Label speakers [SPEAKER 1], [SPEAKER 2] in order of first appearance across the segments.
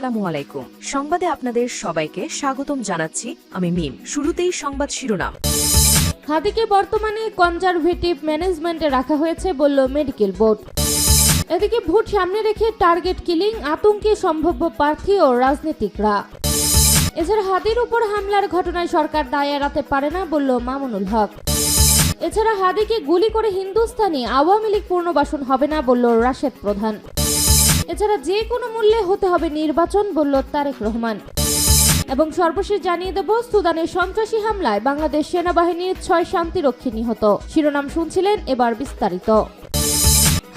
[SPEAKER 1] আসসালামু আলাইকুম। সংবাদে আপনাদের সবাইকে স্বাগতম জানাচ্ছি আমি মিম। শুরুতেই সংবাদ শিরোনাম।
[SPEAKER 2] হাদিকে বর্তমানে কনজারভেটিভ ম্যানেজমেন্টে রাখা হয়েছে বলল মেডিকেল বোর্ড। এদিকে ভোট সামনে রেখে টার্গেট কিলিং আতঙ্কে সম্ভাব্য প্রার্থী ও রাজনীতিকরা। এছাড়া হাদির উপর হামলার ঘটনায় সরকার দায় এড়াতে পারে না বলল মামুনুল হক। এছাড়া হাদিকে গুলি করে হিন্দুস্তানি আওয়ামী লীগ পুনর্বাসন হবে না বলল রাশেদ প্রধান। এছাড়া যে কোনো মূল্যে হতে হবে নির্বাচন বলল তারেক রহমান। এবং সর্বশেষ জানিয়ে দেব, সুদানের সন্ত্রাসী হামলায় বাংলাদেশ সেনাবাহিনীর 6 শান্তিরক্ষী নিহত। শিরোনাম শুনছিলেন, এবার বিস্তারিত।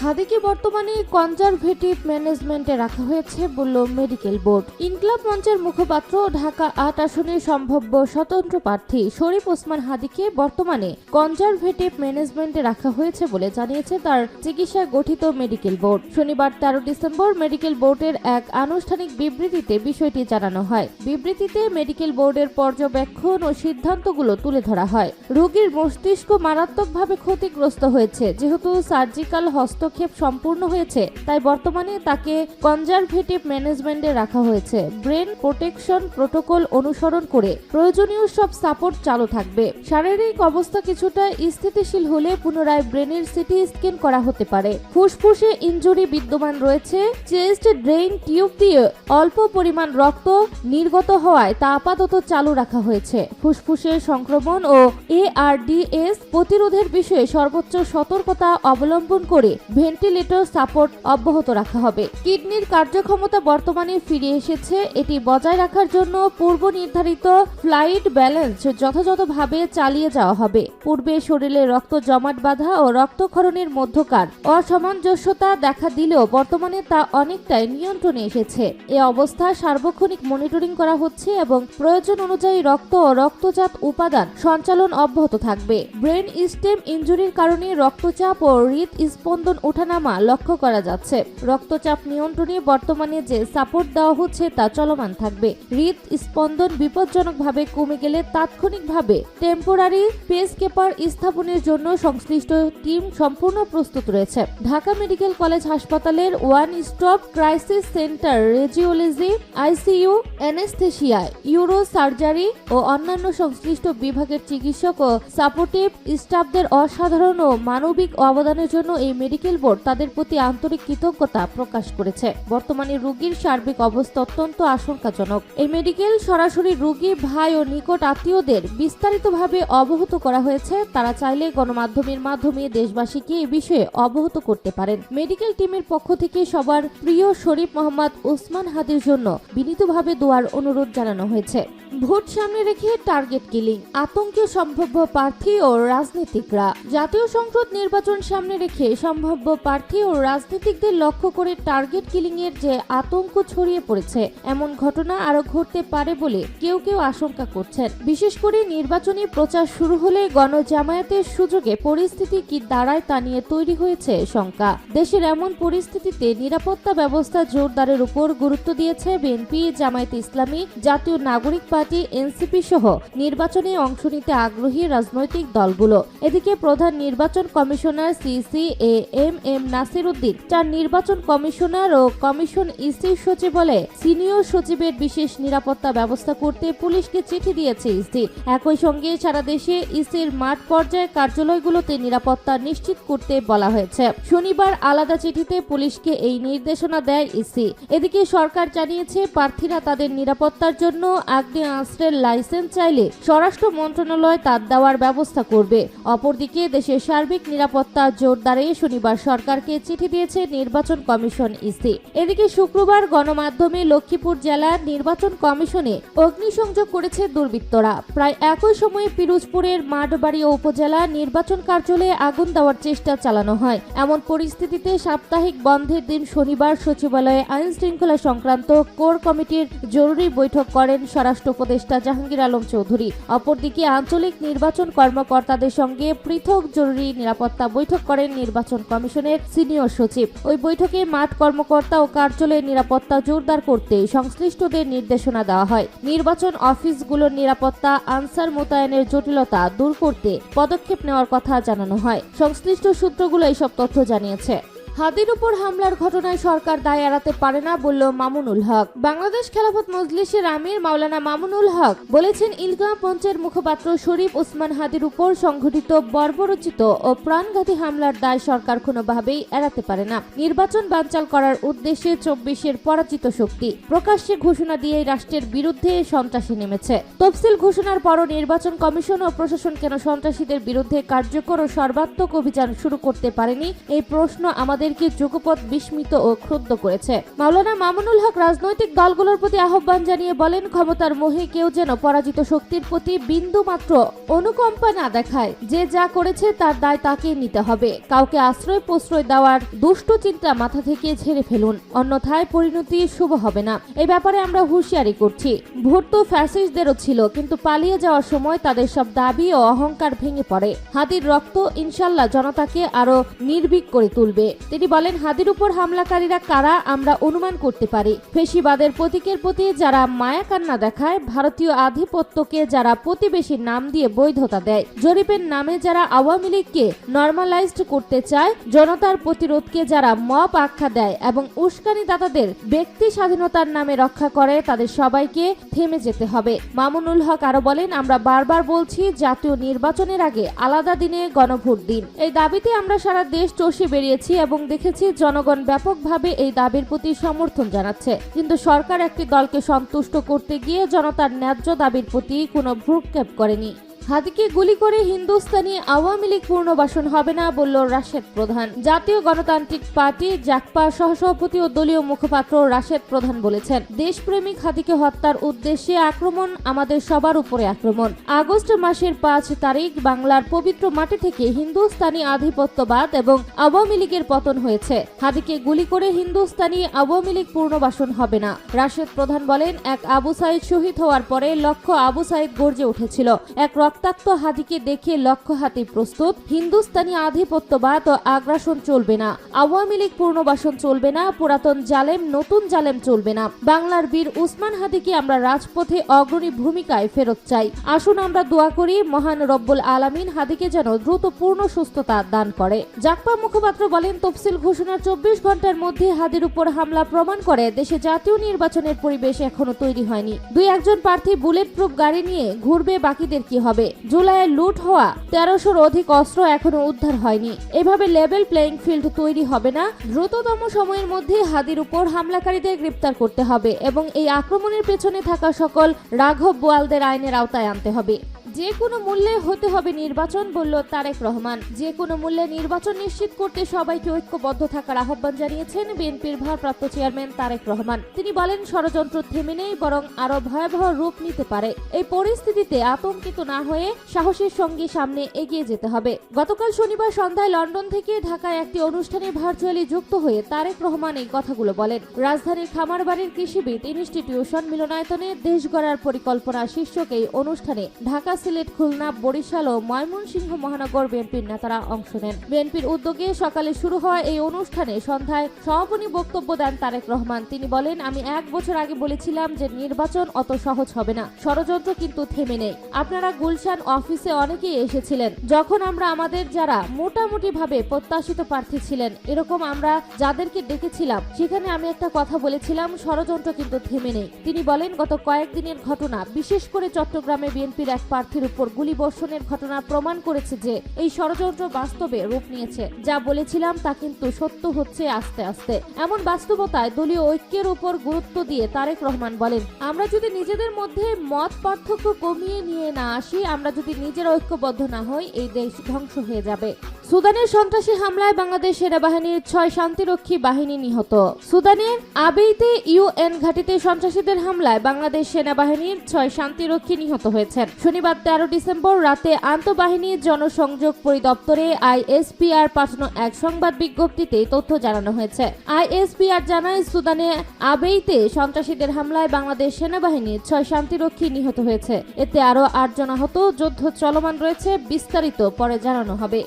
[SPEAKER 2] হাদিকে বর্তমানে কনজারভেটিভ ম্যানেজমেন্টে রাখা হয়েছে বলল মেডিকেল বোর্ড। ইনকলাব মঞ্চের মুখপাত্র ঢাকা 8 আসনের সম্ভাব্য স্বতন্ত্র প্রার্থী শরীফ ওসমান হাদিকে বর্তমানে কনজারভেটিভ ম্যানেজমেন্টে রাখা হয়েছে বলে জানিয়েছে তার চিকিৎসায় গঠিত মেডিকেল বোর্ড। শনিবার 13 ডিসেম্বর মেডিকেল বোর্ডের এক আনুষ্ঠানিক বিবৃতিতে বিষয়টি জানানো হয়। বিবৃতিতে মেডিকেল বোর্ডের পর্যবেক্ষণ ও সিদ্ধান্তগুলো তুলে ধরা হয়। রোগীর মস্তিষ্ক মারাত্মকভাবে ক্ষতিগ্রস্ত হয়েছে। যেহেতু সার্জিক্যাল হস্তক্ষেপ সম্পূর্ণ হয়েছে, তাই বর্তমানে তাকে কনজারভেটিভ ম্যানেজমেন্টে রাখা হয়েছে। ব্রেন প্রোটেকশন প্রোটোকল অনুসরণ করে প্রয়োজনীয় সব সাপোর্ট চালু থাকবে। শারীরিক অবস্থা কিছুটা স্থিতিশীল হলে পুনরায় ব্রেনের সিটি স্ক্যান করা হতে পারে। ফুসফুসে ইনজুরি বিদ্যমান রয়েছে। চেস্ট ড্রেইন টিউব দিয়ে অল্প পরিমাণ রক্ত নির্গত হওয়ায় তা আপাতত চালু রাখা হয়েছে। ফুসফুসের সংক্রমণ ও ARDS প্রতিরোধের বিষয়ে সর্বোচ্চ সতর্কতা অবলম্বন করে ভেন্টিলেটর সাপোর্ট অব্যাহত রাখা হবে। কিডনির কার্যক্ষমতা বর্তমানে ফিরে এসেছে। এটি বজায় রাখার জন্য পূর্ব নির্ধারিত ফ্লাইট ব্যালেন্স যথাযথভাবে চালিয়ে যাওয়া হবে। পূর্বে শরীরে রক্ত জমাট বাঁধা ও রক্তক্ষরণের মধ্যকার অসামঞ্জস্যতা দেখা দিলেও বর্তমানে তা অনেকটাই নিয়ন্ত্রণে এসেছে। এ অবস্থা সার্বক্ষণিক মনিটরিং করা হচ্ছে এবং প্রয়োজন অনুযায়ী রক্ত ও রক্তজাত উপাদান সঞ্চালন অব্যাহত থাকবে। ব্রেন স্টেম ইনজুরির কারণে রক্তচাপ ও হৃদস্পন্দন ওঠানামা লক্ষ্য করা যাচ্ছে। রক্তচাপ নিয়ন্ত্রণে বর্তমানে যে সাপোর্ট দেওয়া হচ্ছে তা চলমান থাকবে। হৃদস্পন্দন বিপজ্জনকভাবে কমে গেলে তাৎক্ষণিকভাবে টেম্পোরারি পেসকেপার স্থাপনের জন্য সংশ্লিষ্ট টিম সম্পূর্ণ প্রস্তুত রয়েছে। ঢাকা মেডিকেল কলেজ হাসপাতালের one stop crisis centre radiology, ICU, anaesthesia, urosurgery ও অন্যান্য সংশ্লিষ্ট বিভাগের চিকিৎসক ও সাপোর্টিভ স্টাফদের অসাধারণ ও মানবিক অবদানের জন্য এই মেডিকেল বোর্ড তাদের প্রতি আন্তরিক কৃতজ্ঞতা প্রকাশ করেছে। বর্তমানে রোগীর সার্বিক অবস্থা অত্যন্ত আশঙ্কাজনক। এই মেডিকেল সরাসরি রোগী, ভাই ও নিকট আত্মীয়দের বিস্তারিতভাবে অবহিত করা হয়েছে। তারা চাইলে গণমাধ্যমের মাধ্যমে দেশবাসীকে এই বিষয়ে অবহিত করতে পারেন। মেডিকেল টিমের পক্ষ থেকে সবার প্রিয় শরীফ মোহাম্মদ ওসমান হাদির জন্য বিনীতভাবে দোয়ার অনুরোধ জানানো হয়েছে। ভোট সামনে রেখে টার্গেট কিলিং আতঙ্কে সম্ভাব্য প্রার্থী ও রাজনীতিকরা। জাতীয় সংসদ নির্বাচন সামনে রেখে সম্ভাব্য প্রার্থী ও রাজনীতিকদের লক্ষ্য করে টার্গেট কিলিং এর যে আতঙ্ক ছড়িয়ে পড়েছে, এমন ঘটনা আরো ঘটতে পারে বলে কেউ কেউ আশঙ্কা করছেন। বিশেষ করে নির্বাচনী প্রচার শুরু হলে গণজামায়াতের সুযোগে পরিস্থিতি কি দাঁড়ায় তা নিয়ে তৈরি হয়েছে শঙ্কা। দেশের এমন পরিস্থিতিতে নিরাপত্তা ব্যবস্থা জোরদারের উপর গুরুত্ব দিয়েছে বিএনপি, জামায়াতে ইসলামী, জাতীয় নাগরিক পার্টি, NCP সহ নির্বাচনে অংশ নিতে আগ্রহী রাজনৈতিক দলগুলো। এদিকে প্রধান নির্বাচন কমিশনার CCAM নাসির উদ্দিন, 4 নির্বাচন কমিশনার ও কমিশন ইসি সচিবালয়ে সিনিয়র সচিবের বিশেষ নিরাপত্তা ব্যবস্থা করতে পুলিশকে চিঠি দিয়েছে ইসি। একই সঙ্গে সারা দেশে ইসির মাঠ পর্যায়ে কার্যালয়গুলোতে নিরাপত্তা নিশ্চিত করতে বলা হয়েছে। শনিবার আলাদা চিঠিতে পুলিশকে এই নির্দেশনা দেয় ইসি। এদিকে সরকার জানিয়েছে প্রার্থীরা তাদের নিরাপত্তার জন্য আগ্নেয়াস্ত্রের লাইসেন্স চাইলে স্বরাষ্ট্র মন্ত্রণালয় তা দেওয়ার ব্যবস্থা করবে। অপরদিকে দেশের সার্বিক নিরাপত্তা জোরদারে শনিবার সরকারকে চিঠি দিয়েছে নির্বাচন কমিশন ইসি। এদিকে শুক্রবার গণমাধ্যমে লক্ষ্মীপুর জেলার নির্বাচন কমিশনে অগ্নিসংযোগ করেছে দুর্বৃত্তরা। প্রায় একই সময়ে পিরোজপুরের মাঠবাড়িয়া উপজেলা নির্বাচন কার্যালয়ে আগুন দেওয়ার চেষ্টা চালানো হয়। এমন পরিস্থিতিতে সাপ্তাহিক বন্ধের দিন শনিবার সচিবালয়ে আইন শৃঙ্খলা সংক্রান্ত কোর কমিটির জরুরি বৈঠক করেন স্বরাষ্ট্র উপদেষ্টা জাহাঙ্গীর আলম চৌধুরী। অপরদিকে আঞ্চলিক নির্বাচন কর্মকর্তাদের সঙ্গে পৃথক জরুরি নিরাপত্তা বৈঠক করেন নির্বাচন কমিশনের সিনিয়র সচিব। ওই বৈঠকে মাঠ কর্মকর্তা ও কার্যালয়ের নিরাপত্তা জোরদার করতে সংশ্লিষ্টদের নির্দেশনা দেওয়া হয়। নির্বাচন অফিসগুলোর নিরাপত্তা আনসার মোতায়েনের জটিলতা দূর করতে পদক্ষেপ নেওয়ার কথা জানানো হয়। সংশ্লিষ্ট সূত্রগুলো এসব তথ্য জানিয়েছে। হাদির উপর হামলার ঘটনায় সরকার দায় এড়াতে পারে না বলল মামুনুল হক। বাংলাদেশ খেলাফত মজলিসের আমির মাওলানা মামুনুল হক বলেছেন, ঈদগাহ মঞ্চের মুখপাত্র শরীফ ওসমান হাদির উপর সংঘটিত বর্বরোচিত ও প্রাণঘাতী হামলার দায় সরকার কোনোভাবেই এড়াতে পারে না। নির্বাচন বানচাল করার উদ্দেশ্যে 24-এর পরাজিত শক্তি প্রকাশ্যে ঘোষণা দিয়ে রাষ্ট্রের বিরুদ্ধে সন্ত্রাসে নেমেছে। তফসিল ঘোষণার পরও নির্বাচন কমিশন ও প্রশাসন কেন সন্ত্রাসীদের বিরুদ্ধে কার্যকর ও সর্বাত্মক অভিযান শুরু করতে পারেনি, এই প্রশ্ন আমাদেরকে যুগপৎ বিস্মিত ও ক্ষুব্ধ করেছে। মাওলানা মামুনুল হক রাজনৈতিক দলগুলোর প্রতি আহ্বান জানিয়ে বলেন, ক্ষমতার মোহে কেউ যেন পরাজিত শক্তির প্রতি বিন্দু মাত্র অনুকম্পা না দেখায়। যে যা করেছে তার দায় তাকে নিতে হবে। কাউকে আশ্রয় প্রশ্রয় দেওয়ার দুষ্ট চিন্তা মাথা থেকে ঝেড়ে ফেলুন, অন্যথায় পরিণতি শুভ হবে না। এই ব্যাপারে আমরা হুঁশিয়ারি করছি। ভোট তো ফ্যাসিস্টদেরও ছিল, কিন্তু পালিয়ে যাওয়ার সময় তাদের সব দাবি ও অহংকার ভেঙে পড়ে। হাদির রক্ত ইনশাল্লাহ জনতাকে আরো নির্ভীক করে তুলবে। তিনি বলেন, হাদির উপর হামলাকারীরা কারা আমরা অনুমান করতে পারি। ফেসিবাদের প্রতীকের প্রতি যারা মায়া কান্না দেখায়, ভারতীয় আধিপত্যকে যারা প্রতিবেশীর নাম দিয়ে বৈধতা দেয়, জরিপের নামে যারা আওয়ামী লীগকে নর্মালাইজড করতে চায়, জনতার প্রতিরোধকে যারা মব আখ্যা দেয় এবং উস্কানিদাতাদের ব্যক্তি স্বাধীনতার নামে রক্ষা করে, তাদের সবাইকে থেমে যেতে হবে। মামুনুল হক আরো বলেন, আমরা বারবার বলছি জাতীয় নির্বাচনের আগে আলাদা দিনে গণভোট দিন। এই দাবিতে আমরা সারা দেশ চষে বেরিয়েছি এবং দেখেছি জনগণ ব্যাপকভাবে এই দাবির প্রতি সমর্থন জানাচ্ছে। কিন্তু সরকার একটি দলকে সন্তুষ্ট করতে গিয়ে জনতার ন্যায্য দাবির প্রতি কোনো ভ্রুক্ষেপ করেনি। হাদিকে গুলি করে হিন্দুস্তানি আওয়ামী লীগ পুনর্বাসন হবে না বলল রাশেদ প্রধান। জাতীয় গণতান্ত্রিক পার্টি জাকপা সহসভাপতি ও দলীয় মুখপাত্র রাশেদ প্রধান বলেছেন, দেশপ্রেমিক হাদিকে হত্যার উদ্দেশ্যে আক্রমণ আমাদের সবার উপরে আক্রমণ। আগস্ট মাসের 5 তারিখ বাংলার পবিত্র মাটি থেকে হিন্দুস্তানি আধিপত্যবাদ এবং আওয়ামী লীগের পতন হয়েছে। হাদিকে গুলি করে হিন্দুস্তানি আওয়ামী লীগ পুনর্বাসন হবে না। রাশেদ প্রধান বলেন, এক আবু সাইদ শহীদ হওয়ার পরে লক্ষ আবু সাইদ গর্জে উঠেছিল। এক রক্তাক্ত হাদিকে দেখে লক্ষ হাতি প্রস্তুত। হিন্দুস্তানি আধিপত্যবাদ ও আগ্রাসন চলবে না। আওয়ামী লীগ পুনর্বাসন চলবে না। পুরাতন জালেম নতুন জালেম চলবে না। বাংলার বীর উসমান হাদিকে আমরা রাজপথে অগ্রণী ভূমিকায় ফেরত চাই। আসুন আমরা দোয়া করি মহান রব্বুল আলামিন হাদিকে যেন দ্রুত পূর্ণ সুস্থতা দান করে। জাকপা মুখপাত্র বলেন, তফসিল ঘোষণার 24 ঘন্টার মধ্যে হাদির উপর হামলা প্রমাণ করে দেশে জাতীয় নির্বাচনের পরিবেশ এখনো তৈরি হয়নি। 2-1 প্রার্থী বুলেট প্রুফ গাড়ি নিয়ে ঘুরবে, বাকিদের কি হবে? জুলাইয়ে লুট হওয়া 1300-র অধিক অস্ত্র এখনো উদ্ধার হয়নি। এভাবে লেভেল প্লেইং ফিল্ড তৈরি হবে না। দ্রুততম সময়ের মধ্যে হাদির উপর হামলাকারীদের গ্রেপ্তার করতে হবে এবং এই আক্রমণের পেছনে থাকা সকল রাঘব বোয়ালদের আইনের আওতায় আনতে হবে। যে কোনো মূল্যে হতে হবে নির্বাচন, বলল তারেক রহমান। যে কোনো মূল্যে নির্বাচন নিশ্চিত করতে সবাইকে ঐক্যবদ্ধ থাকার আহ্বান জানিয়েছেন বিএনপির ভারপ্রাপ্ত চেয়ারম্যান তারেক রহমান। তিনি বলেন, ষড়যন্ত্র থেমে নেই, বরং আরো ভয়াবহ রূপ নিতে পারে। এই পরিস্থিতিতে আতঙ্কিত না হয়ে সাহসের সঙ্গে সামনে এগিয়ে যেতে হবে। গতকাল শনিবার সন্ধ্যায় লন্ডন থেকে ঢাকায় একটি অনুষ্ঠানে ভার্চুয়ালি যুক্ত হয়ে তারেক রহমান এই কথাগুলো বলেন। রাজধানীর খামারবাড়ির কৃষিবিদ ইনস্টিটিউশন মিলনায়তনে দেশ গড়ার পরিকল্পনা শীর্ষক এই অনুষ্ঠানে ঢাকা, সিলেট, খুলনা, বরিশাল ও ময়মনসিংহ মহানগর বিএনপির নেতারা অংশ নেন। বিএনপির উদ্যোগে সকালে শুরু হওয়া এই অনুষ্ঠানে সন্ধ্যায় সমাপনী বক্তব্য দেন তারেক রহমান। তিনি বলেন, আমি 1 বছর আগে বলেছিলাম যে নির্বাচন অত সহজ হবে না। ষড়যন্ত্র কিন্তু থেমে নেই। আপনারা গুলশান অফিসে অনেকেই এসেছিলেন, যখন আমরা আমাদের যারা মোটামুটি ভাবে প্রত্যাশিত প্রার্থী ছিলেন, এরকম আমরা যাদেরকে দেখেছিলাম, সেখানে আমি একটা কথা বলেছিলাম, ষড়যন্ত্র কিন্তু থেমে নেই। তিনি বলেন, গত কয়েকদিনের ঘটনা, বিশেষ করে চট্টগ্রামে বিএনপির এক প্রার্থীর উপর গুলিবর্ষণের ঘটনা প্রমাণ করেছে যে এই ষড়যন্ত্র বাস্তবে রূপ নিয়েছে। যা বলেছিলাম তা কিন্তু সত্য হচ্ছে আস্তে আস্তে। এমন বাস্তবতায় দলীয় ঐক্যের উপর গুরুত্ব দিয়ে তারেক রহমান বলেন, আমরা যদি নিজেদের মধ্যে মত পার্থক্য কমিয়ে নিয়ে না আসি, আমরা যদি নিজের ঐক্যবদ্ধ না হই, এই দেশ ধ্বংস হয়ে যাবে। সুদানের সন্ত্রাসী হামলায় বাংলাদেশ সেনাবাহিনীর 6 শান্তিরক্ষী বাহিনী নিহত। সুদানের আবেইতে ইউএন ঘাঁটিতে সন্ত্রাসীদের হামলায় বাংলাদেশ সেনাবাহিনীর 6 শান্তিরক্ষী নিহত হয়েছেন। শনিবার 13 ডিসেম্বর রাতে আন্তঃবাহিনী জনসংযোগ পরিদপ্তরে আইএসপিআর পাঠানো এক সংবাদ বিজ্ঞপ্তিতে তথ্য জানানো হয়েছে। আইএসপিআর জানায়, সুদানে আবেইতে সন্ত্রাসীদের হামলায় বাংলাদেশ সেনাবাহিনীর 6 শান্তিরক্ষী নিহত হয়েছে। এতে আরো 8 জন আহত। যুদ্ধ চলমান রয়েছে। বিস্তারিত পরে জানানো হবে।